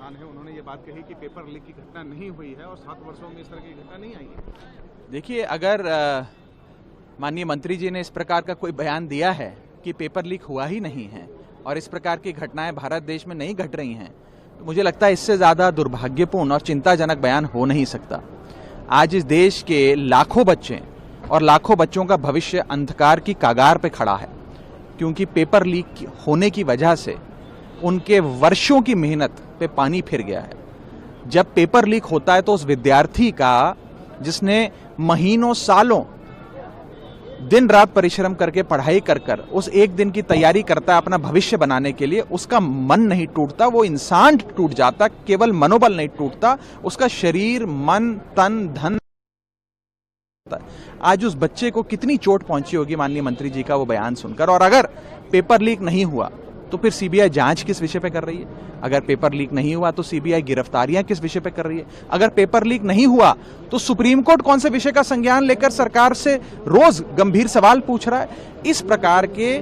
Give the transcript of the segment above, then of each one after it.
प्रधान है, उन्होंने ये बात कही कि पेपर लीक की घटना नहीं हुई है और 7 वर्षों में इस तरह की घटना नहीं आई है। देखिए, अगर माननीय मंत्री जी ने इस प्रकार का कोई बयान दिया है कि पेपर लीक हुआ ही नहीं है और इस प्रकार की घटनाएं भारत देश में नहीं घट रही हैं, तो मुझे लगता है इससे ज़्यादा दुर्भाग्यपूर्ण और चिंताजनक बयान हो नहीं सकता। आज इस देश के लाखों बच्चे और लाखों बच्चों का भविष्य अंधकार की कगार पे खड़ा है, क्योंकि पेपर लीक होने की वजह से उनके वर्षों की मेहनत पे पानी फिर गया है। जब पेपर लीक होता है तो उस विद्यार्थी का, जिसने महीनों सालों दिन रात परिश्रम करके पढ़ाई कर कर उस एक दिन की तैयारी करता है अपना भविष्य बनाने के लिए, उसका मन नहीं टूटता, वो इंसान टूट जाता, केवल मनोबल नहीं टूटता, उसका शरीर, मन, तन, धन। आज उस बच्चे को कितनी चोट पहुंची होगी माननीय मंत्री जी का वो बयान सुनकर। और अगर पेपर लीक नहीं हुआ तो फिर सीबीआई जांच किस विषय पे कर रही है? अगर पेपर लीक नहीं हुआ तो सीबीआई गिरफ्तारियां किस विषय पे कर रही है? अगर पेपर लीक नहीं हुआ तो सुप्रीम कोर्ट कौन से विषय का संज्ञान लेकर सरकार से रोज गंभीर सवाल पूछ रहा है? इस प्रकार के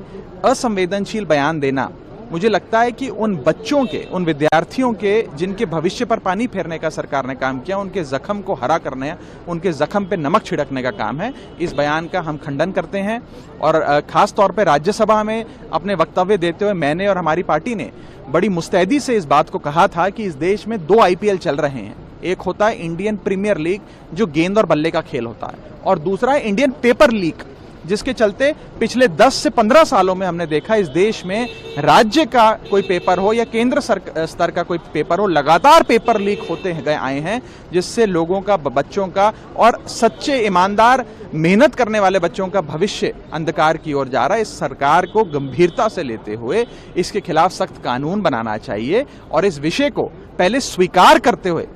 असंवेदनशील बयान देना, मुझे लगता है कि उन बच्चों के, उन विद्यार्थियों के जिनके भविष्य पर पानी फेरने का सरकार ने काम किया, उनके जख्म को हरा करने, उनके जख्म पे नमक छिड़कने का काम है। इस बयान का हम खंडन करते हैं और खास तौर पे राज्यसभा में अपने वक्तव्य देते हुए मैंने और हमारी पार्टी ने बड़ी मुस्तैदी से इस बात को कहा था कि इस देश में 2 IPL चल रहे हैं। एक होता है इंडियन प्रीमियर लीग, जो गेंद और बल्ले का खेल होता है, और दूसरा है इंडियन पेपर लीग, जिसके चलते पिछले 10 से 15 सालों में हमने देखा इस देश में राज्य का कोई पेपर हो या केंद्र स्तर का कोई पेपर हो, लगातार पेपर लीक होते गए आए हैं, जिससे लोगों का, बच्चों का और सच्चे ईमानदार मेहनत करने वाले बच्चों का भविष्य अंधकार की ओर जा रहा है। इस सरकार को गंभीरता से लेते हुए इसके खिलाफ सख्त कानून बनाना चाहिए और इस विषय को पहले स्वीकार करते हुए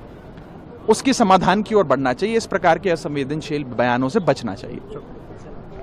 उसकी समाधान की ओर बढ़ना चाहिए। इस प्रकार के असंवेदनशील बयानों से बचना चाहिए।